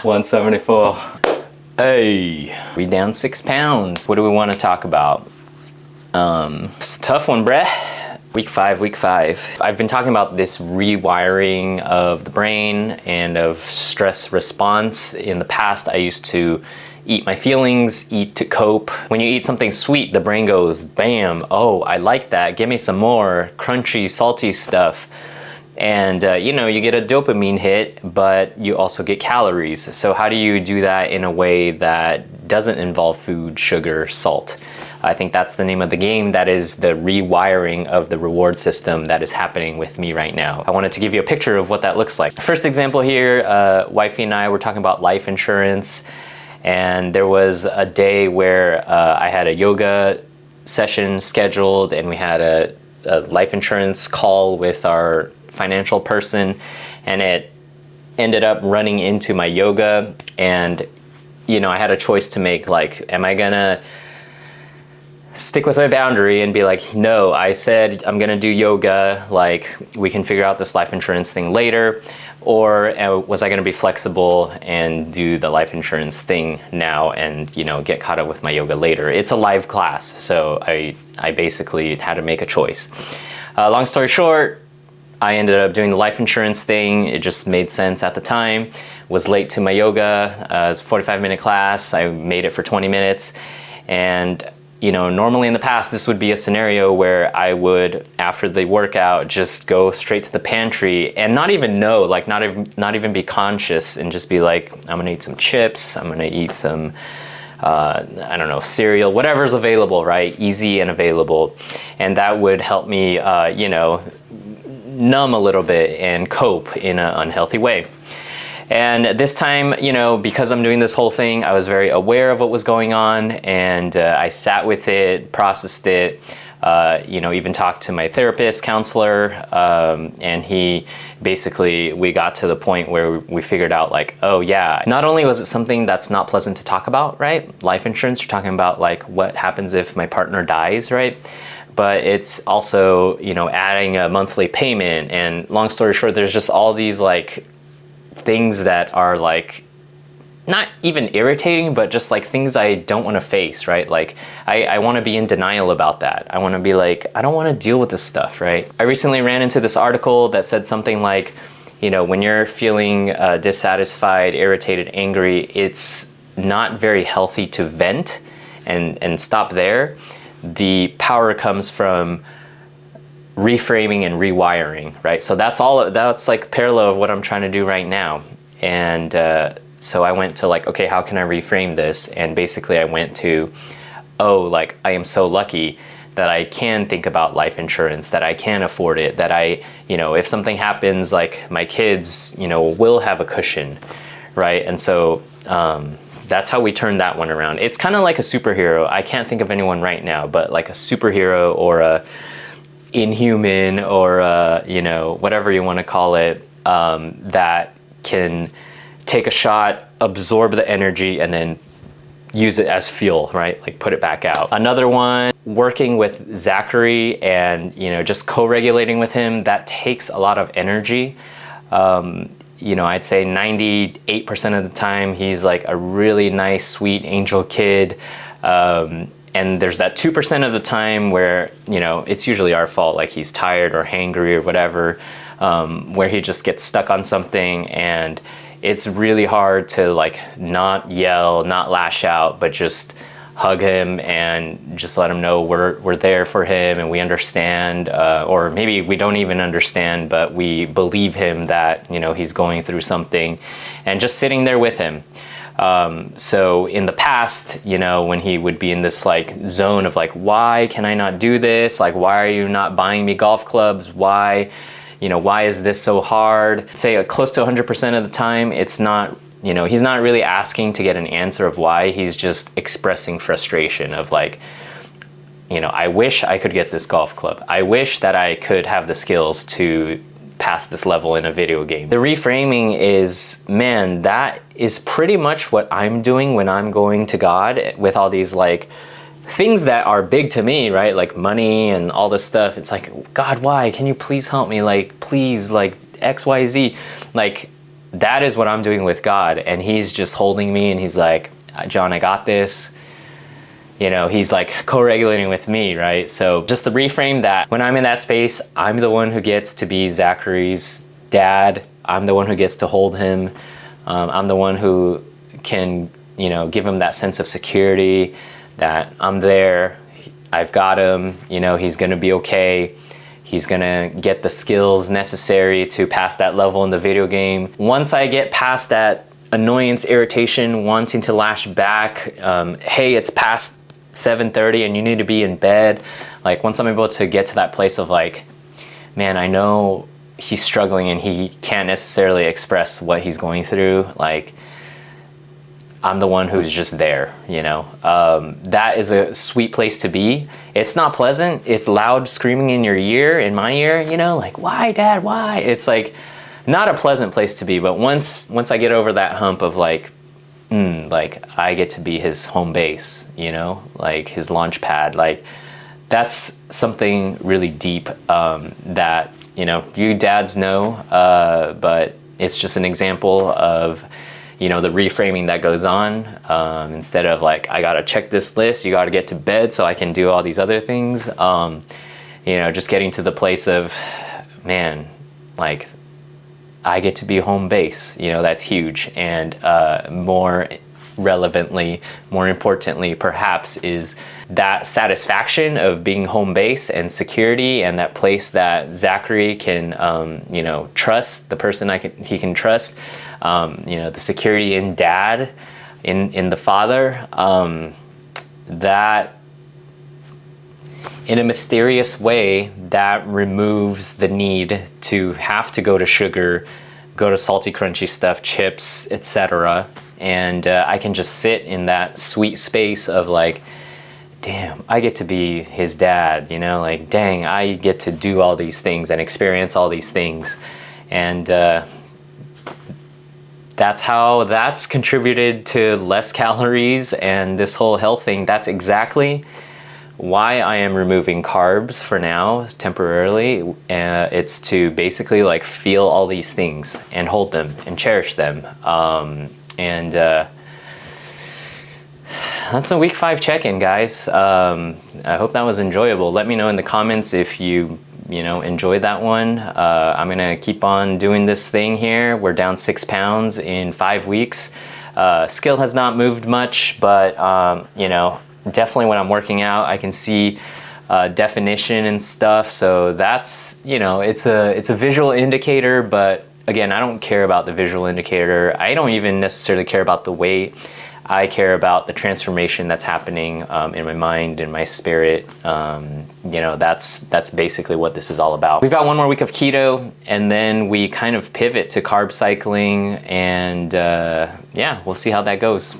174. Hey, we down 6 pounds. What do we want to talk about? It's a tough one, bruh. Week five. I've been talking about this rewiring of the brain and of stress response. In the past, I used to eat my feelings, eat to cope. When you eat something sweet, the brain goes, bam, oh, I like that. Give me some more crunchy, salty stuff. And you know, you get a dopamine hit, but you also get calories. So how do you do that in a way that doesn't involve food, sugar, salt? I think that's the name of the game. That is the rewiring of the reward system that is happening with me right now. I wanted to give you a picture of what that looks like. First example here, wifey and I were talking about life insurance, and there was a day where I had a yoga session scheduled, and we had a life insurance call with our financial person, and it ended up running into my yoga. And you know, I had a choice to make, like, am I gonna stick with my boundary and be like, no, I said I'm gonna do yoga, like we can figure out this life insurance thing later, or was I gonna be flexible and do the life insurance thing now and, you know, get caught up with my yoga later? It's a live class, so I basically had to make a choice. Long story short, I ended up doing the life insurance thing. It just made sense at the time. Was late to my yoga. It was a 45-minute class. I made it for 20 minutes. And you know, normally in the past, this would be a scenario where I would, after the workout, just go straight to the pantry and not even know, like not even be conscious, and just be like, I'm gonna eat some chips, I'm gonna eat some, I don't know, cereal, whatever's available, right? Easy and available. And that would help me, you know, numb a little bit and cope in an unhealthy way. And this time, you know, because I'm doing this whole thing, I was very aware of what was going on, and I sat with it, processed it, you know, even talked to my therapist, counselor, and he basically, we got to the point where we figured out, like, oh yeah, not only was it something that's not pleasant to talk about, right? Life insurance, you're talking about like what happens if my partner dies, right? But it's also, you know, adding a monthly payment, and long story short, there's just all these like things that are like not even irritating, but just like things I don't want to face, right? Like I want to be in denial about that. I want to be like, I don't want to deal with this stuff, right? I recently ran into this article that said something like, you know, when you're feeling dissatisfied, irritated, angry, it's not very healthy to vent and stop there. The power comes from reframing and rewiring, right? So that's like parallel of what I'm trying to do right now. And so I went to like, okay, how can I reframe this? And basically I went to, oh, like I am so lucky that I can think about life insurance, that I can afford it, that I, you know, if something happens, like my kids, you know, will have a cushion, right? And so that's how we turned that one around. It's kind of like a superhero. I can't think of anyone right now, but like a superhero or a inhuman or you know, whatever you want to call it, that can take a shot, absorb the energy, and then use it as fuel, right? Like put it back out. Another one, working with Zachary and, you know, just co-regulating with him, that takes a lot of energy. You know, I'd say 98% of the time he's like a really nice, sweet angel kid. And there's that 2% of the time where, you know, it's usually our fault, like he's tired or hangry or whatever, where he just gets stuck on something, and it's really hard to like not yell, not lash out, but just hug him and just let him know we're there for him and we understand, or maybe we don't even understand, but we believe him that, you know, he's going through something, and just sitting there with him. So in the past, you know, when he would be in this like zone of like, why can I not do this? Like, why are you not buying me golf clubs? Why, you know, why is this so hard? Say close to 100% of the time, it's not, you know, he's not really asking to get an answer of why. He's just expressing frustration of like, you know, I wish I could get this golf club. I wish that I could have the skills to pass this level in a video game. The reframing is, man, that is pretty much what I'm doing when I'm going to God with all these like things that are big to me, right? Like money and all this stuff. It's like, God, why? Can you please help me? Like, please, like XYZ. Like, that is what I'm doing with God. And he's just holding me and he's like, John, I got this. You know, he's like co-regulating with me, right? So just the reframe that when I'm in that space, I'm the one who gets to be Zachary's dad. I'm the one who gets to hold him. I'm the one who can, you know, give him that sense of security that I'm there. I've got him, you know, he's gonna be okay. He's gonna get the skills necessary to pass that level in the video game. Once I get past that annoyance, irritation, wanting to lash back, hey, it's past 7:30 and you need to be in bed. Like once I'm able to get to that place of like, man, I know he's struggling and he can't necessarily express what he's going through. Like I'm the one who's just there, you know? That is a sweet place to be. It's not pleasant. It's loud screaming in your ear, in my ear, you know, like, why, Dad, why? It's like not a pleasant place to be. But once I get over that hump of like, like I get to be his home base, you know, like his launch pad, like that's something really deep that, you know, you dads know, but it's just an example of, you know, the reframing that goes on. Instead of like, I gotta check this list, you gotta get to bed so I can do all these other things. You know, just getting to the place of, man, like I get to be home base, you know, that's huge. And more relevantly, more importantly, perhaps, is that satisfaction of being home base and security and that place that Zachary can, you know, trust, the person he can trust, you know, the security in dad, in the father, that in a mysterious way, that removes the need to have to go to sugar, go to salty, crunchy stuff, chips, etc. And I can just sit in that sweet space of like, damn, I get to be his dad, you know, like, dang, I get to do all these things and experience all these things. And that's contributed to less calories and this whole health thing. That's exactly why I am removing carbs for now, temporarily. It's to basically like feel all these things and hold them and cherish them. And that's a week 5 check-in, guys. I hope that was enjoyable. Let me know in the comments if you know, enjoyed that one. I'm gonna keep on doing this thing here. We're down 6 pounds in 5 weeks. Skill has not moved much, but you know, definitely when I'm working out, I can see definition and stuff. So that's, you know, it's a visual indicator, but again, I don't care about the visual indicator. I don't even necessarily care about the weight. I care about the transformation that's happening in my mind, in my spirit. You know, that's basically what this is all about. We've got 1 more week of keto, and then we kind of pivot to carb cycling, and yeah, we'll see how that goes.